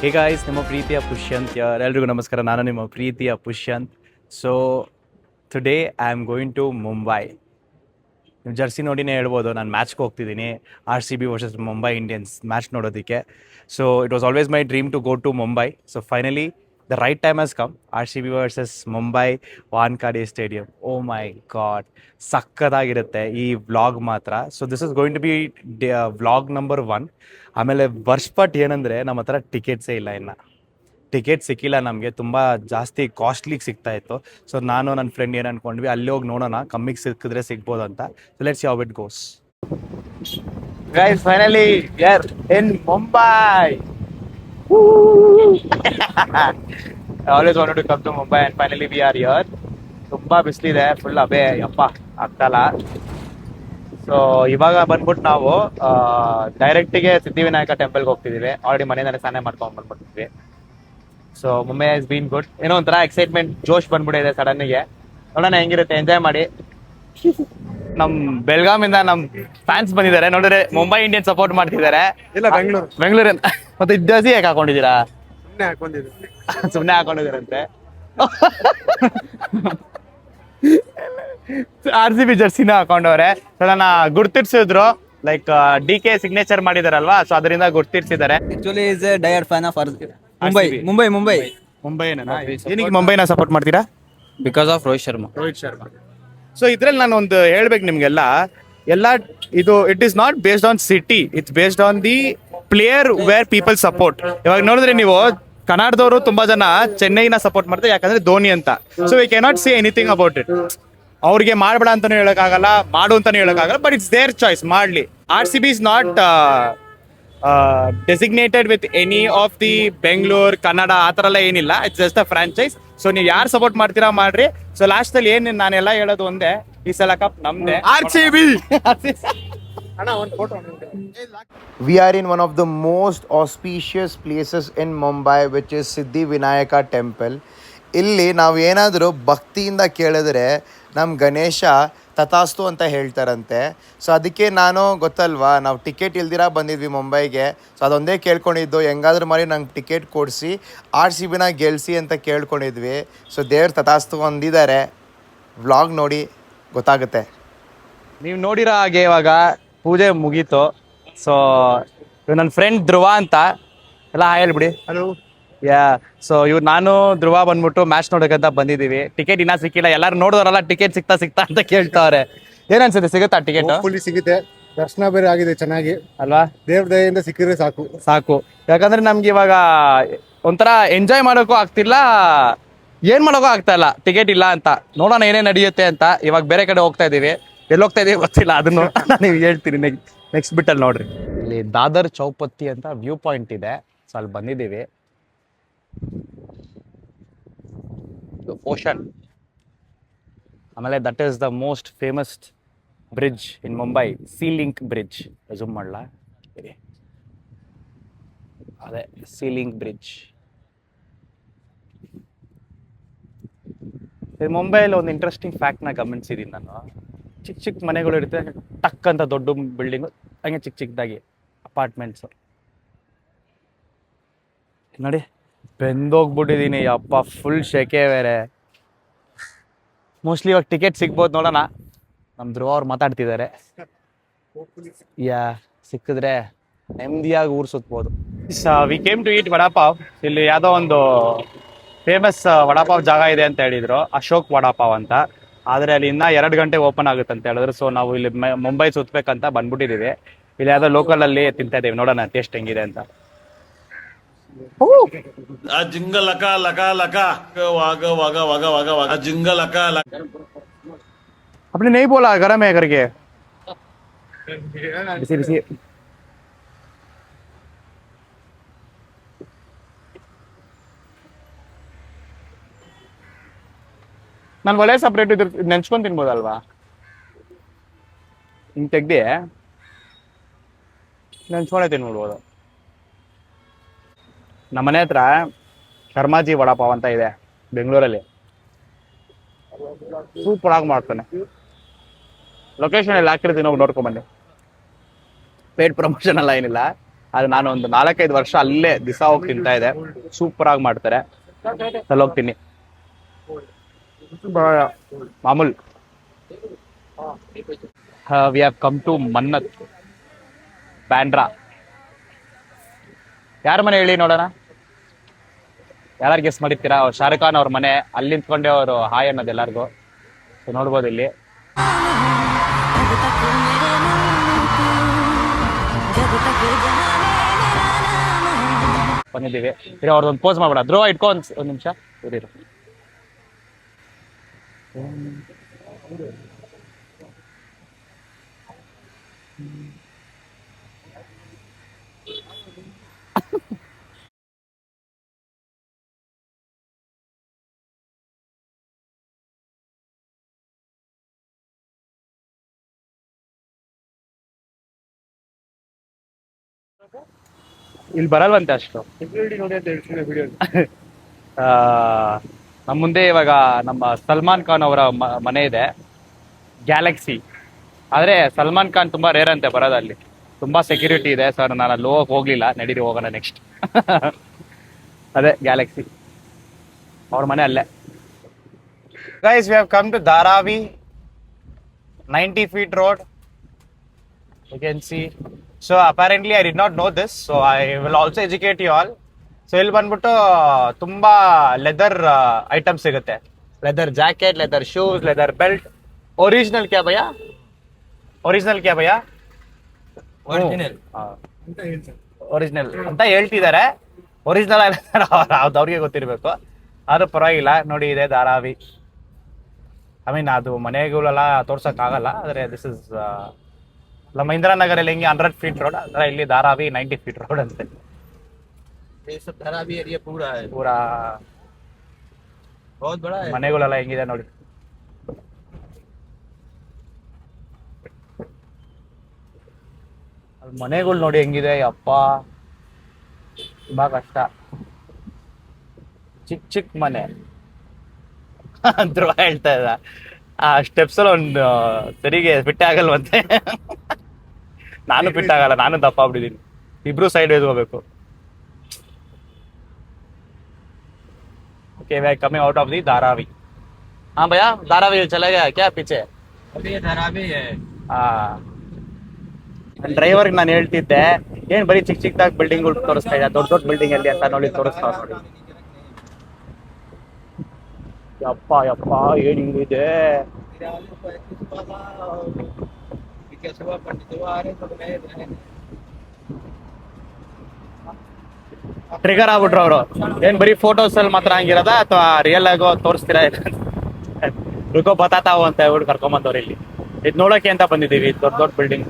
Hey guys, ನಿಮ್ಮ ಪ್ರೀತಿಯ ಪುಷ್ಯಂತ್ ಯಾರ್ ಎಲ್ರಿಗೂ ನಮಸ್ಕಾರ. ನಾನು ನಿಮ್ಮ ಪ್ರೀತಿಯ Pushyant. So today I am going to Mumbai. ನೀವು ಜರ್ಸಿ ನೋಡಿನೇ ಹೇಳ್ಬೋದು, ನಾನು ಮ್ಯಾಚ್ಗೆ ಹೋಗ್ತಿದ್ದೀನಿ. RCB versus Mumbai Indians match ನೋಡೋದಕ್ಕೆ. So it was always my dream to go to Mumbai. So finally the right time has come. RCB versus Mumbai, Wankhede stadium. Oh my God, ಸಕ್ಕತ್ತಾಗಿರುತ್ತೆ ಈ vlog ಮಾತ್ರ. So this is going to be vlog number 1. ಆಮೇಲೆ ವರ್ಷಪಟ್ ಏನಂದರೆ ನಮ್ಮ ಹತ್ರ ಟಿಕೆಟ್ಸೇ ಇಲ್ಲ. ಇನ್ನು ticket ಸಿಕ್ಕಿಲ್ಲ ನಮಗೆ, ತುಂಬ ಜಾಸ್ತಿ ಕಾಸ್ಟ್ಲಿಗೆ ಸಿಗ್ತಾ ಇತ್ತು. ಸೊ ನಾನು ನನ್ನ ಫ್ರೆಂಡ್ ಏನು ಅಂದ್ಕೊಂಡ್ವಿ, ಅಲ್ಲಿ ಹೋಗಿ ನೋಡೋಣ, ಕಮ್ಮಿಗೆ ಸಿಕ್ಕಿದ್ರೆ ಸಿಗ್ಬೋದು ಅಂತ. So let's see how it goes. Guys, finally we are in Mumbai. I always wanted to come to Mumbai and finally we are here. ತುಂಬ ಬಿಸಿಲಿದೆ, ಫುಲ್ ಅಬೆ ಯಪ್ಪ ಆಗ್ತಲ್ಲ. ಸೊ ಇವಾಗ ಬಂದ್ಬಿಟ್ಟು ನಾವು ಡೈರೆಕ್ಟಿಗೆ ಸಿದ್ಧಿವಿನಾಯಕ ಟೆಂಪಲ್ಗೆ ಹೋಗ್ತಿದ್ದೀವಿ. ಆಲ್ರೆಡಿ ಮನೆಯಿಂದಲೇ ಸ್ನಾನ ಮಾಡ್ಕೊಂಡು ಬಂದ್ಬಿಟ್ಟಿದ್ವಿ. So Mumbai has been good. ಏನೋ ಒಂಥರ ಎಕ್ಸೈಟ್ಮೆಂಟ್, ಜೋಶ್ ಬಂದ್ಬಿಟ್ಟಿದೆ ಸಡನ್ಗೆ. ನೋಡೋಣ ಹೆಂಗಿರುತ್ತೆ, ಎಂಜಾಯ್ ಮಾಡಿ. ನಮ್ ಬೆಳಗಾಮಿಂದ ನಮ್ ಫ್ಯಾನ್ಸ್ ಬಂದಿದ್ದಾರೆ ನೋಡಿದ್ರೆ, ಮುಂಬೈ ಇಂಡಿಯನ್ಸ್ ಸಪೋರ್ಟ್ ಮಾಡ್ತಿದ್ದಾರೆ. ಇಲ್ಲ, ಬೆಂಗಳೂರು ಮತ್ತೆ ಜರ್ಸಿ ಹೇಗೆ ಹಾಕೊಂಡಿದ್ದೀರಾ? ಸುಮ್ಮನೆ ಹಾಕೊಂಡಿದ್ರು. ಸುಮ್ಮನೆ ಹಾಕೊಂಡಿದ್ದೀರಂತೆ. RCB ಜರ್ಸಿನ ಹಾಕೊಂಡವ್ರೆ. ನನ್ನ ಗುರ್ತಿರ್ಸಿದ್ರು, ಲೈಕ್ DK ಸಿಗ್ನೇಚರ್ ಮಾಡಿದಾರಲ್ವಾ, ಸೊ ಅದರಿಂದ ಗುರ್ತಿರ್ಸಿದ್ದಾರೆ. Actually, is a diehard fan of Mumbai. RCB. Mumbai. ಮುಂಬೈನ ಏನಕ್ಕೆ ಮುಂಬೈನ ಸಪೋರ್ಟ್ ಮಾಡ್ತೀರಾ? Because of Rohit Sharma. Rohit Sharma. So ಇದ್ರಲ್ಲಿ ನಾನು ಒಂದು ಹೇಳ್ಬೇಕು ನಿಮ್ಗೆಲ್ಲ, ಇದು it is not based on city, it's based on the player where people support. ಇವಾಗ ನೋಡಿದ್ರೆ ನೀವು ಕನ್ನಡದವರು ತುಂಬಾ ಜನ ಚೆನ್ನೈನ ಸಪೋರ್ಟ್ ಮಾಡ್ತಾರೆ, ಯಾಕಂದ್ರೆ ಧೋನಿ ಅಂತ. So we cannot say anything about it. ಅವ್ರಿಗೆ ಮಾಡಬೇಡ ಅಂತಾನು ಹೇಳಕ್ಕಾಗಲ್ಲ, ಮಾಡು ಅಂತಾನು ಹೇಳಕ್ಕಾಗಲ್ಲ, ಬಟ್ ಇಟ್ಸ್ ದೇರ್ ಚಾಯ್ಸ್, ಮಾಡ್ಲಿ. RCB is not designated with any of the Bengaluru, Kannada ಆ ಥರ ಎಲ್ಲ ಏನಿಲ್ಲ. It's just a franchise. So ನೀವು ಯಾರು ಸಪೋರ್ಟ್ ಮಾಡ್ತೀರಾ ಮಾಡ್ರಿ. ಸೊ ಲಾಸ್ಟ್ ಅಲ್ಲಿ ಏನ್ ನಾನೆಲ್ಲ ಹೇಳೋದು ಒಂದೇ, ಈ ಸಲ ಕಪ್ ನಮ್ದೆ. RCB. ಅಣ್ಣ ಒಂದು photo. We are in one of the most auspicious places in Mumbai, which is Siddhivinayak temple. ಇಲ್ಲಿ ನಾವು ಏನಾದರೂ ಭಕ್ತಿಯಿಂದ ಕೇಳಿದ್ರೆ ನಮ್ಮ ಗಣೇಶ ತಥಾಸ್ತು ಅಂತ ಹೇಳ್ತಾರಂತೆ. ಸೊ ಅದಕ್ಕೆ ನಾನು ಗೊತ್ತಲ್ವಾ, ನಾವು ಟಿಕೆಟ್ ಇಲ್ದಿರ ಬಂದಿದ್ವಿ ಮುಂಬೈಗೆ. ಸೊ ಅದೊಂದೇ ಕೇಳ್ಕೊಂಡಿದ್ದು, ಹೆಂಗಾದ್ರೂ ಮಾಡಿ ನಂಗೆ ಟಿಕೆಟ್ ಕೊಡಿಸಿ RCBನ ಗೆಲ್ಲಿಸಿ ಅಂತ ಕೇಳ್ಕೊಂಡಿದ್ವಿ. ಸೊ ದೇವ್ರು ತಥಾಸ್ತು ಅಂದಿದ್ದಾರೆ. ವ್ಲಾಗ್ ನೋಡಿ ಗೊತ್ತಾಗುತ್ತೆ. ನೀವು ನೋಡಿರೋ ಹಾಗೆ ಇವಾಗ ಪೂಜೆ ಮುಗೀತು. ಸೊ ನನ್ನ ಫ್ರೆಂಡ್ ಧ್ರುವ ಅಂತ, ಎಲ್ಲ ಹೇಳ್ಬಿಡಿ. ಹಲೋ. ಯಾ. ಸೊ ನಾನು ಧ್ರುವ ಬಂದ್ಬಿಟ್ಟು ಮ್ಯಾಚ್ ನೋಡೋಕ್ಕಂತ ಬಂದಿದ್ದೀವಿ. ಟಿಕೆಟ್ ಇನ್ನೂ ಸಿಕ್ಕಿಲ್ಲ. ಎಲ್ಲರೂ ನೋಡಿದವರಲ್ಲ ಟಿಕೆಟ್ ಸಿಗ್ತಾ ಅಂತ ಕೇಳ್ತಾವ್ರೆ. ಏನ್ ಅನ್ಸುತ್ತೆ, ಸಿಗುತ್ತಾ ಟಿಕೆಟ್? ಫುಲ್ಲಿ ಸಿಗುತ್ತೆ. ದರ್ಶನ ಬೇರೆ ಆಗಿದೆ ಚೆನ್ನಾಗಿ ಅಲ್ವಾ? ದೇವ್ರ ದಯೆಯಿಂದ ಸಿಕ್ಕಿದ್ರೆ ಸಾಕು. ಯಾಕಂದ್ರೆ ನಮ್ಗೆ ಇವಾಗ ಒಂಥರ ಎಂಜಾಯ್ ಮಾಡೋಕ್ಕೂ ಆಗ್ತಿಲ್ಲ, ಏನ್ ಮಾಡೋಕ್ಕೂ ಆಗ್ತಾ ಇಲ್ಲ, ಟಿಕೆಟ್ ಇಲ್ಲ ಅಂತ. ನೋಡೋಣ ಏನೇನ್ ನಡೆಯುತ್ತೆ ಅಂತ. ಇವಾಗ ಬೇರೆ ಕಡೆ ಹೋಗ್ತಾ ಇದೀವಿ, ಎಲ್ಲಿ ಹೋಗ್ತಾ ಇದೀವಿ ಗೊತ್ತಿಲ್ಲ, ಅದನ್ನು ನೀವು ಹೇಳ್ತೀನಿ ನೆಕ್ಸ್ಟ್ ಬಿಟ್ಟಲ್ಲಿ ನೋಡ್ರಿ. ಇಲ್ಲಿ ದಾದರ್ ಚೌಪತಿ ಅಂತ ವ್ಯೂ ಪಾಯಿಂಟ್ ಇದೆ. ಸೊ ಅಲ್ಲಿ ಬಂದಿದ್ದೀವಿ. ಓಷನ್. ಆಮೇಲೆ that is the most famous bridge in Mumbai, sea link bridge. Zoom ಮಾಡಲಾ? ಅದೇ ಸೀ ಲಿಂಕ್ ಬ್ರಿಡ್ಜ್. ಮುಂಬೈಯಲ್ಲಿ ಒಂದು ಇಂಟ್ರೆಸ್ಟಿಂಗ್ ಫ್ಯಾಕ್ಟ್ನ ಗಮನಿಸಿದ್ದೀನಿ ನಾನು. ಚಿಕ್ಕ ಮನೆಗಳು ಇರುತ್ತೆ, ಟಕ್ ಅಂತ ದೊಡ್ಡ ಬಿಲ್ಡಿಂಗು, ಹಂಗೆ ಚಿಕ್ಕದಾಗಿ ಅಪಾರ್ಟ್ಮೆಂಟ್ಸು. ನೋಡಿ, ಬೆಂದೋಗ್ಬಿಟ್ಟಿದ್ದೀನಿ ಅಪ್ಪ, ಫುಲ್ ಶೆಕೆ ಬೇರೆ. ಮೋಸ್ಟ್ಲಿ ಇವಾಗ ಟಿಕೆಟ್ ಸಿಗ್ಬೋದು, ನೋಡೋಣ. ನಮ್ಮ ಧ್ರುವ ಅವ್ರು ಮಾತಾಡ್ತಿದ್ದಾರೆ. ಸಿಕ್ಕಿದ್ರೆ ನೆಮ್ಮದಿಯಾಗಿ ಊರು ಸುತ್ಬೋದು. We came to eat vada pav. ಇಲ್ಲಿ ಯಾವುದೋ ಒಂದು ಫೇಮಸ್ ವಡಾಪಾವ್ ಜಾಗ ಇದೆ ಅಂತ ಹೇಳಿದ್ರು, ಅಶೋಕ್ ವಡಾಪಾವ್ ಅಂತ. ಆದರೆ ಅಲ್ಲಿ ಇನ್ನೂ 2 ಗಂಟೆ ಓಪನ್ ಆಗುತ್ತೆ ಅಂತ ಹೇಳಿದ್ರು. ಸೊ ನಾವು ಇಲ್ಲಿ ಮುಂಬೈ ಸುತ್ತಬೇಕಂತ ಬಂದ್ಬಿಟ್ಟಿದ್ದೀವಿ. ಇಲ್ಲಿ ಯಾವುದೋ ಲೋಕಲಲ್ಲಿ ತಿಂತಾ ಇದ್ದೀವಿ, ನೋಡೋಣ ಟೇಸ್ಟ್ ಹೆಂಗಿದೆ ಅಂತ. जिंग लका लका लका वाग वागा वागा वागा वागा जिंग लका लका. आपने नहीं बोला गरम है करके? बिसी बिसी. ನಾನು ಒಳ್ಳೆ ಸಪ್ರೇಟ್ ಇದ್ರ ನೆಂಚ್ಕೊಂಡು ತಿನ್ಬೋದಲ್ವಾ? ಹಿಂಗೆ ತೆಗ್ದು ನೆಂಚ್ಕೊಂಡೇ ತಿನ್ಬಿಡ್ಬೋದು. ನಮ್ಮನೆ ಹತ್ರ ಶರ್ಮಾಜಿ ವಡಾಪಾವ್ ಅಂತ ಇದೆ ಬೆಂಗಳೂರಲ್ಲಿ. ಸೂಪರ್ ಆಗಿ ಮಾಡ್ತಾನೆ. ಲೊಕೇಶನ್ ಎಲ್ಲ ಹಾಕಿರ್ತೀನಿ, ಹೋಗಿ ನೋಡ್ಕೊಂಬನ್ನಿ. ಪೇಡ್ ಪ್ರಮೋಷನ್ ಎಲ್ಲ ಏನಿಲ್ಲ, ಅದು ನಾನು ಒಂದು 4-5 ವರ್ಷ ಅಲ್ಲೇ ದಿವಸ ಹೋಗಿ ತಿಂತಾ ಇದೆ. ಸೂಪರ್ ಆಗಿ ಮಾಡ್ತಾರೆ, ಅಲ್ಲಿ ಹೋಗ್ತೀನಿ. ಮಾಮೂಲ್. We have come to Mannat Bandra. ಯಾರ ಮನೆ ಹೇಳಿ ನೋಡೋಣ, ಯಾರು ಗೆಸ್ ಮಾಡಿರ್ತೀರಾ? ಶಾರುಖ್ ಖಾನ್ ಅವ್ರ ಮನೆ. ಅಲ್ಲಿ ನಿಂತ್ಕೊಂಡೆ ಅವರು ಹಾಯ್ ಅನ್ನೋದು ಎಲ್ಲರಿಗೂ. ಸೊ ನೋಡ್ಬೋದು ಇಲ್ಲಿ ಬಂದಿದ್ದೀವಿ. ಇರೋ ಅವ್ರದ್ದೊಂದು ಪೋಸ್ ಮಾಡ್ಬೇಡ, ಧ್ರುವ ಇಟ್ಕೊ ಒಂದು ನಿಮಿಷ ಇರಿರು. ಇಲ್ಲಿ ಬರಲ್ವಂತೆ ಅಷ್ಟು. ನೋಡಿ ಅಂತ ಹೇಳ್ತೀನಿ ವಿಡಿಯೋ. ಆ, ನಮ್ಮ ಮುಂದೆ ಇವಾಗ ನಮ್ಮ ಸಲ್ಮಾನ್ ಖಾನ್ ಅವರ ಮನೆ ಇದೆ, ಗ್ಯಾಲಕ್ಸಿ. ಆದ್ರೆ ಸಲ್ಮಾನ್ ಖಾನ್ ತುಂಬಾ ರೇರ್ ಅಂತೆ ಬರೋದು ಅಲ್ಲಿ, ತುಂಬಾ ಸೆಕ್ಯೂರಿಟಿ ಇದೆ. ಸರ್ ನಾನು ಅಲ್ಲಿ ಹೋಗ್ಲಿಲ್ಲ, ನಡೀರಿ ಹೋಗೋಣ ನೆಕ್ಸ್ಟ್. ಅದೇ ಗ್ಯಾಲಕ್ಸಿ ಅವ್ರ ಮನೆ ಅಲ್ಲೇ. Guys, we have come to Dharavi 90 feet road. You can see. So apparently I did not know this, so I will also educate you all. So ಇಲ್ಲಿ ಬಂದ್ಬಿಟ್ಟು ತುಂಬಾ ಲೆದರ್ ಐಟಮ್ಸ್ ಸಿಗುತ್ತೆ. Leather jacket, leather shoes, leather belt. Original ಕ್ಯಾ bhaiya? Original ಕ್ಯಾ bhaiya? Original ಅಂತ ಹೇಳ್ತಿದ್ದಾರೆ. Original ಅವ್ರಿಗೆ ಗೊತ್ತಿರ್ಬೇಕು, ಆದ್ರೂ ಪರವಾಗಿಲ್ಲ. ನೋಡಿ, ಇದೆ ಧಾರಾವಿ. ಐ ಮೀನ್ ಅದು ಮನೆಗಳೆಲ್ಲ ತೋರ್ಸಕ್ ಆಗಲ್ಲ, ಆದ್ರೆ ದಿಸ್ ಇಸ್ ನಮ್ಮ ಇಂದಿರಾನಗರಲ್ಲಿ ಹೆಂಗೆ 100 feet ರೋಡ್, ಅಂದ್ರೆ ಇಲ್ಲಿ ಧಾರಾವಿ 90 feet ರೋಡ್ ಅಂತೆ. धारावी एरिया पूरा है, ಪೂರಾ बहुत बड़ा है. ಮನೆಗಳೆಲ್ಲ ಹೆಂಗಿದೆ ನೋಡಿ. ಮನೆಗಳು ನೋಡಿ ಹೆಂಗಿದೆ, ಅಪ್ಪ ತುಂಬಾ ಕಷ್ಟ. ಚಿಕ್ಕ ಚಿಕ್ಕ ಮನೆ. ಧ್ರುವ ಹೇಳ್ತಾ ಇದ್ದ ಆ ಸ್ಟೆಪ್ಸ್ ಅಲ್ಲಿ ಒಂದು ಸರಿಗೆ ಫಿಟ್ ಆಗಲ್ವಂತೆ. ನಾನು ಫಿಟ್ ಆಗಲ್ಲ, ನಾನು ದಪ್ಪ ಆಗ್ಬಿಟ್ಟಿದ್ದೀನಿ. ಇಬ್ರು ಸೈಡ್ ಹೋಗ್ಬೇಕು. Okay, we are coming out of the Dharavi. हाँ भैया, धारावी चला गया क्या पीछे? अभी ये धारावी है. ನನ್ನ ಡ್ರೈವರ್ಗೆ ನಾನು ಹೇಳ್ತಿದ್ದೆ, ಏನ್ ಬರೀ ಚಿಕ್ಕ ಚಿಕ್ಕದಾಗಿ ಬಿಲ್ಡಿಂಗ್ಗಳು ತೋರಿಸ್ತಾ ಇದ್ದ, ದೊಡ್ಡ ದೊಡ್ಡ ಬಿಲ್ಡಿಂಗ್ ಅಲ್ಲಿ ಅಂತ. ನೋಡಿ ತೋರಿಸ್ತಾ ನೋಡಿ. ಯಪ್ಪ ಯಪ್ಪ, ಏನ್ ಹಿಂಗಿದೆ. ಟ್ರಿಗರ್ ಆಗ್ಬಿಟ್ರು ಅವರು. ಏನ್ ಬರೀ ಫೋಟೋಸ್ ಅಲ್ಲಿ ಮಾತ್ರ ಹಂಗಿರೋದ ಅಥವಾ ರಿಯಲ್ ಆಗೋ ತೋರಿಸ್ತೀರಾ? ರುಕೋ ಬತಾತಾವು ಅಂತ ಹೇಳ್ಬಿಟ್ಟು ಕರ್ಕೊಂಬಂದವ್ರು ಇಲ್ಲಿ. ಇದು ನೋಡೋಕೆ ಅಂತ ಬಂದಿದ್ದೀವಿ, ದೊಡ್ಡ ದೊಡ್ಡ ಬಿಲ್ಡಿಂಗ್.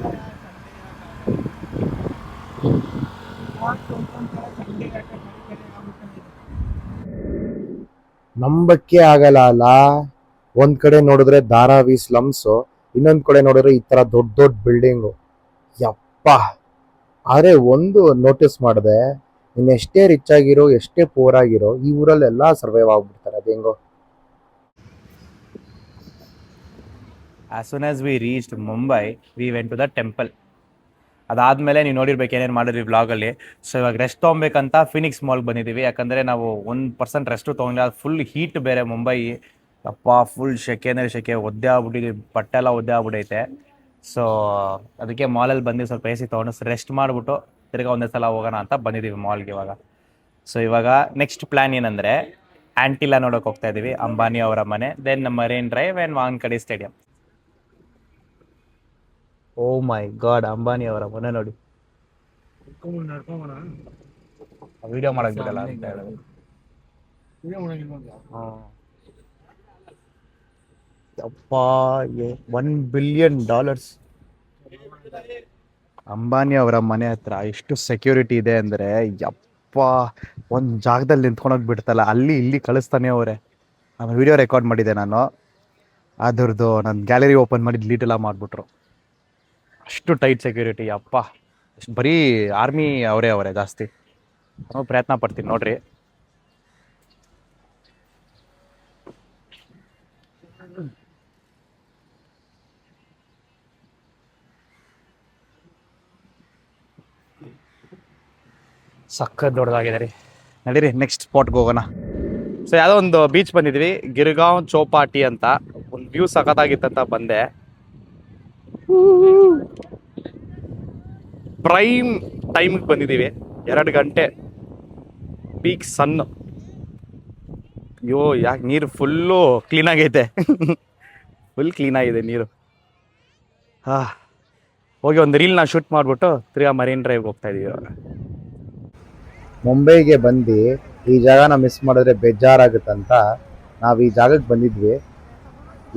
ನಂಬಕ್ಕೆ ಆಗಲ್ಲ ಅಲ್ಲ. ಒಂದ್ ಕಡೆ ನೋಡಿದ್ರೆ ಧಾರಾವಿ ಸ್ಲಮ್ಸು, ಇನ್ನೊಂದ್ ಕಡೆ ನೋಡಿದ್ರೆ ಈ ತರ ದೊಡ್ಡ ದೊಡ್ಡ ಬಿಲ್ಡಿಂಗು. ಯಪ್ಪ. ಆದ್ರೆ ಒಂದು ನೋಟಿಸ್ ಮಾಡಿದೆ, ಇನ್ನು ಎಷ್ಟೇ ರಿಚ್ ಆಗಿರೋ, ಎಷ್ಟೇ ಪೋರ್ ಆಗಿರೋ, ಈ ಊರಲ್ಲೆಲ್ಲ ಸರ್ವೈವ್ ಆಗ್ಬಿಡ್ತಾರೆ. ಅದೇಂಗೋ. As soon as we reached Mumbai, we went to the temple. ಅದಾದ್ಮೇಲೆ ನೀವು ನೋಡಿರ್ಬೇಕು ಏನೇನು ಮಾಡಿದ್ವಿ ವ್ಲಾಗಲ್ಲಿ. ಸೊ ಇವಾಗ ರೆಸ್ಟ್ ತೊಗೊಬೇಕಂತ ಫಿನಿಕ್ಸ್ ಮಾಲ್ಗೆ ಬಂದಿದ್ದೀವಿ. ಯಾಕಂದರೆ ನಾವು 1% ರೆಸ್ಟು ತೊಗೊಂಡಿಲ್ಲ. ಫುಲ್ ಹೀಟ್ ಬೇರೆ ಮುಂಬೈ. ಅಪ್ಪ, ಫುಲ್ ಶೆಕೆ ಅಂದರೆ ಶೆಕೆ, ಒದ್ದೆ ಆಗ್ಬಿಟ್ಟಿದ್ವಿ, ಬಟ್ಟೆ ಎಲ್ಲ ಒದ್ದೆ ಆಗ್ಬಿಟ್ಟೈತೆ. ಸೊ ಅದಕ್ಕೆ ಮಾಲಲ್ಲಿ ಬಂದು ಸ್ವಲ್ಪ ಎ ಸಿ ತೊಗೊಂಡು ರೆಸ್ಟ್ ಮಾಡಿಬಿಟ್ಟು ತಿರ್ಗಾ ಒಂದೇ ಸಲ ಹೋಗೋಣ ಅಂತ ಬಂದಿದ್ದೀವಿ ಮಾಲ್ಗೆ ಇವಾಗ. ಸೊ ಇವಾಗ ನೆಕ್ಸ್ಟ್ ಪ್ಲ್ಯಾನ್ ಏನಂದರೆ, ಆ್ಯಂಟಿಲಾ ನೋಡೋಕೆ ಹೋಗ್ತಾ ಇದ್ದೀವಿ, ಅಂಬಾನಿ ಅವರ ಮನೆ. Then Marine Drive and Wankhede stadium. Oh my God, Ambani ಅವರ ಮನೆ ನೋಡಿ. ವಿಡಿಯೋ ಮಾಡಕ್ ಬಿಡಲ್ಲ ಅಂತ ಹೇಳಿದ್ರು. ಯಪ್ಪ, $1 billion. ಅಂಬಾನಿ ಅವರ ಮನೆ ಹತ್ರ ಎಷ್ಟು ಸೆಕ್ಯೂರಿಟಿ ಇದೆ ಅಂದ್ರೆ, ಯಪ್ಪ, ಒಂದು ಜಾಗದಲ್ಲಿ ನಿಂತ್ಕೊಂಡೋಗಿ ಬಿಡ್ತಲ್ಲ, ಅಲ್ಲಿ ಇಲ್ಲಿ ಕಳಿಸ್ತಾನೆ ಅವರೇ. ಆಮೇಲೆ ವಿಡಿಯೋ ರೆಕಾರ್ಡ್ ಮಾಡಿದ್ದೆ ನಾನು, ಅದ್ರದ್ದು ನನ್ನ ಗ್ಯಾಲರಿ ಓಪನ್ ಮಾಡಿ ಡಿಲೀಟ್ ಎಲ್ಲ ಮಾಡಿಬಿಟ್ರು. ಅಷ್ಟು ಟೈಟ್ ಸೆಕ್ಯೂರಿಟಿ. ಅಪ್ಪ, ಬರೀ ಆರ್ಮಿ ಅವರೇ ಜಾಸ್ತಿ. ನಾವು ಪ್ರಯತ್ನ ಪಡ್ತೀನಿ ನೋಡ್ರಿ. ಸಖತ್ ದೊಡ್ಡದಾಗಿದೆ ರೀ. ನಡೀರಿ ನೆಕ್ಸ್ಟ್ ಸ್ಪಾಟ್ಗೆ ಹೋಗೋಣ. ಸೊ ಯಾವುದೋ ಒಂದು ಬೀಚ್ ಬಂದಿದ್ವಿ, ಗಿರ್ಗಾಂವ್ ಚೌಪಾಟಿ ಅಂತ. ಒಂದು ವ್ಯೂ ಸಖತ್ತಾಗಿತ್ತಂತ ಬಂದೆ. ಪ್ರೈಮ್ ಟೈಮಿಗೆ ಬಂದಿದ್ದೀವಿ, 2 ಗಂಟೆ ಪೀಕ್ ಸನ್. ಅಯ್ಯೋ ಯಾಕೆ ನೀರು ಫುಲ್ಲು ಕ್ಲೀನಾಗೈತೆ. ಫುಲ್ ಕ್ಲೀನಾಗಿದೆ ನೀರು. ಹೋಗಿ ಒಂದು ರೀಲ್ನ ಶೂಟ್ ಮಾಡಿಬಿಟ್ಟು ತಿರ್ಗಾ ಮರೀನ್ ಡ್ರೈವ್ಗೆ ಹೋಗ್ತಾ ಇದೀವಿ ಇವಾಗ. ಮುಂಬೈಗೆ ಬಂದು ಈ ಜಾಗನ ಮಿಸ್ ಮಾಡಿದ್ರೆ ಬೇಜಾರಾಗುತ್ತಂತ ನಾವು ಈ ಜಾಗಕ್ಕೆ ಬಂದಿದ್ವಿ.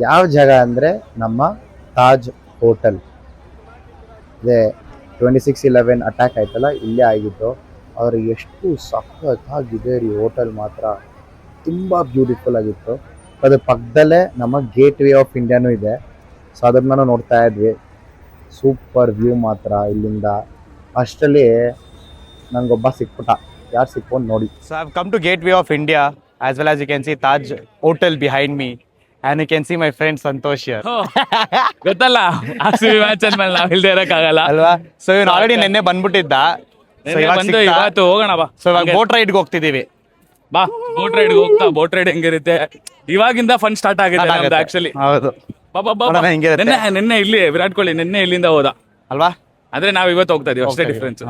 ಯಾವ ಜಾಗ ಅಂದರೆ ನಮ್ಮ ತಾಜ್ ಹೋಟೆಲ್. ಇದೇ 26/11 ಅಟ್ಯಾಕ್ ಆಯ್ತಲ್ಲ, ಇಲ್ಲೇ ಆಗಿತ್ತು. ಆದರೆ ಎಷ್ಟು ಸಖತ್ತಾಗಿದೆ ರೀ ಹೋಟೆಲ್ ಮಾತ್ರ, ತುಂಬ ಬ್ಯೂಟಿಫುಲ್ ಆಗಿತ್ತು. ಅದ್ರ ಪಕ್ಕದಲ್ಲೇ ನಮ್ಮ ಗೇಟ್ ವೇ ಆಫ್ ಇಂಡಿಯಾನೂ ಇದೆ. ಸೊ ಅದನ್ನ ನೋಡ್ತಾ ಇದ್ವಿ. ಸೂಪರ್ ವ್ಯೂ ಮಾತ್ರ ಇಲ್ಲಿಂದ. ಅಷ್ಟರಲ್ಲಿ ನನಗೊಬ್ಬ ಸಿಕ್ಬಿಟ್ಟ. ಯಾರು ಸಿಕ್ಕೊಂಡು ನೋಡಿ. So I've come to Gateway of India, as well as you can see Taj Hotel behind me, and you can see my friend Santosh here. ಗೊತ್ತಲ್ಲ RCB ಮ್ಯಾಚ್ ಅಂದ್ಮೇಲೆ ನಾವು ಇಲ್ದೇ ಇರಕ್ಕಾಗಲ್ಲ ಅಲ್ವಾ? ಸೊ ಇವನು ಆಲ್ರೆಡಿ ನೆನ್ನೆ ಬಂದ್ಬಿಟ್ಟಿದ್ದ. ಸೊ ಇವಾಗ ಬಂದು ಇವತ್ತು ಹೋಗೋಣ ಬಾ. ಸೊ ಇವಾಗ ಬೋಟ್ ರೈಡ್ಗೆ ಹೋಗ್ತಿದೀವಿ. ಬಾ ಬೋಟ್ ರೈಡ್ ಹೋಗ್ತಾ. ಬೋಟ್ ರೈಡ್ ಹೆಂಗಿರುತ್ತೆ ಇವಾಗಿಂದ ಫನ್ ಸ್ಟಾರ್ಟ್ ಆಗಿದೆ ನಮ್ದು ಆಕ್ಚುಲಿ. ಹೌದು ಬಾ ಬಾ ಬಾ ನೋಡೋಣ ಹೆಂಗಿರುತ್ತೆ. ನಿನ್ನೆ ಇಲ್ಲಿ ವಿರಾಟ್ ಕೊಹ್ಲಿ ನಿನ್ನೆ ಇಲ್ಲಿಂದ ಹೋದ ಅಲ್ವಾ? ಆದ್ರೆ ನಾವ್ ಇವತ್ತು ಹೋಗ್ತಾ ಇದೀವಿ ಅಷ್ಟೇ ಡಿಫ್ರೆನ್ಸ್.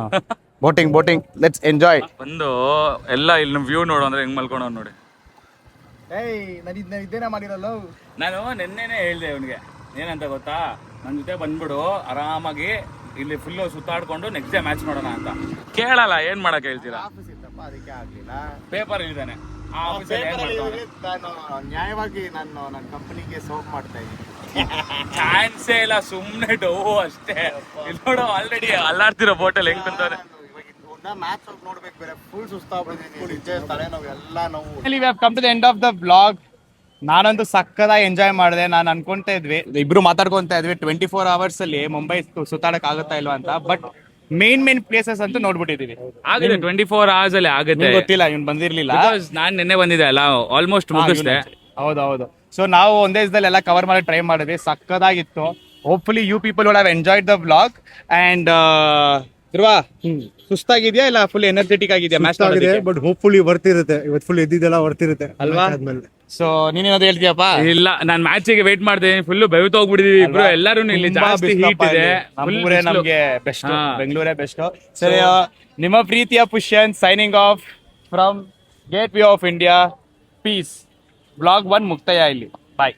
Boating let's enjoy. ಬಂದು ಎಲ್ಲ ಇಲ್ಲಿ ವ್ಯೂ ನೋಡು ಅಂದ್ರೆ ಹೆಂಗ್ ಮಲ್ಕೊಂಡ್ ನೋಡಿ. ನಾನು ನಿನ್ನೆನೆ ಹೇಳ್ದೆ ಅವನಿಗೆ ಏನಂತ ಗೊತ್ತಾ, ನನ್ನ ಜೊತೆ ಬಂದ್ಬಿಡು ಆರಾಮಾಗಿ ಇಲ್ಲಿ ಫುಲ್ ಸುತ್ತಾಡ್ಕೊಂಡು ನೆಕ್ಸ್ಟ್ ಡೇ ಮ್ಯಾಚ್ ನೋಡೋಣ ಅಂತ. ಕೇಳಲ್ಲ, ಏನ್ ಮಾಡಕ್ ಹೇಳ್ತೀರಾ? ಪೇಪರ್ ಇದ್ದಾನೆ ನ್ಯಾಯವಾಗಿ ನಾನು ನನ್ನ ಕಂಪನಿಗೆ ಸರ್ವ್ ಮಾಡ್ತಾ ಇದ್ದೀನಿ. ಚಾನ್ಸೇ ಇಲ್ಲ, ಸುಮ್ನೆ ಡೋ ಅಷ್ಟೇ. ಇಲ್ಲಿ ನೋಡು ಆಲ್ರೆಡಿ ಅಲ್ಲಾಡ್ತಿರೋ ಬೋಟಲ್ ಹೆಂಗ್ ತಂತವ್ರೆ. ಮ್ಯಾಚ್ ನೋಡ್ಬೇಕು, ಬೇರೆ ಫುಲ್ ಸುಸ್ತಾಗ್ಬಿಟ್ಟಿದ್ದೀನಿ. ತಲೆನೋವು ಎಲ್ಲ ನೋವು. We have come to the end of the vlog. ನಾನಂತೂ ಸಕ್ಕದಾಗಿ ಎಂಜಾಯ್ ಮಾಡಿದೆ. ನಾನು ಅನ್ಕೊಂತಾ ಇದ್ವಿ, ಇಬ್ರು ಮಾತಾಡ್ಕೊಂತ ಇದ್ವಿ 24 hours ಅಲ್ಲಿ ಮುಂಬೈ ಸುತ್ತಾಡಕ್ ಆಗುತ್ತಾ ಇಲ್ವಾ ಅಂತ. ಬಟ್ ಮೇನ್ ಪ್ಲೇಸಸ್ ಅಂತೂ ನೋಡ್ಬಿಟ್ಟಿದೀವಿ. ಆಗಿದೆ 24 hours ಅಲ್ಲಿ ಆಗುತ್ತೆ. ಗೊತ್ತಿಲ್ಲ, ಇವ್ನು ಬಂದಿರ್ಲಿಲ್ಲ. ನಾನ್ ನಿನ್ನೆ ಬಂದಿದ್ದೆ ಅಲ್ಲ, ಆಲ್ಮೋಸ್ಟ್ ಮುಗಿಸ್ದೆ. ಹೌದೌದು. ಸೊ ನಾವು ಒಂದೇ ದಿವಸದಲ್ಲಿ ಎಲ್ಲ ಕವರ್ ಮಾಡಿ ಟ್ರೈ ಮಾಡಿದ್ವಿ. ಸಕ್ಕದಾಗಿತ್ತು. Hopefully you people would have enjoyed the vlog. And Dhruva, ಸುಸ್ತಾಗಿದ್ಯಾ ಇಲ್ಲ ಫುಲ್ ಎನರ್ಜೆಟಿಕ್ ಆಗಿದ್ಯಾ ಮ್ಯಾಚ್ ಆಗಿದೆ, ಬಟ್ ಹೋಪ್ಫುಲಿ ವರ್ತ್ ಇರುತ್ತೆ. ಇವತ್ತು ಫುಲ್ ಎದ್ದಿದ್ದೆಲ್ಲ ವರ್ತ್ ಇರುತ್ತೆ ಅಲ್ವಾ? ಸೊ ನೀನೇನಾದ್ರು ಹೇಳ್ತೀಯಪ್ಪ? ಇಲ್ಲ, ನಾನ್ ಮ್ಯಾಚಿಗೆ ವೇಟ್ ಮಾಡ್ತೀನಿ. ಫುಲ್ ಬೆವ್ತು ಹೋಗ್ಬಿಟ್ಟಿದೀವಿ ಇಬ್ರು ಎಲ್ಲರೂ. ಇಲ್ಲಿ ಜಾಸ್ತಿ ಹೀಟ್ ಇದೆ. ನಮ್ಮೂರೇ ನಮ್ಗೆ ಬೆಸ್ಟ್, ಬೆಂಗಳೂರೇ ಬೆಸ್ಟ್. ಸರಿ, ನಿಮ್ಮ ಪ್ರೀತಿಯ Pushyan signing off from Gateway of India. Peace. Blog 1 ಮುಕ್ತಾಯ ಇಲ್ಲಿ. ಬಾಯ್.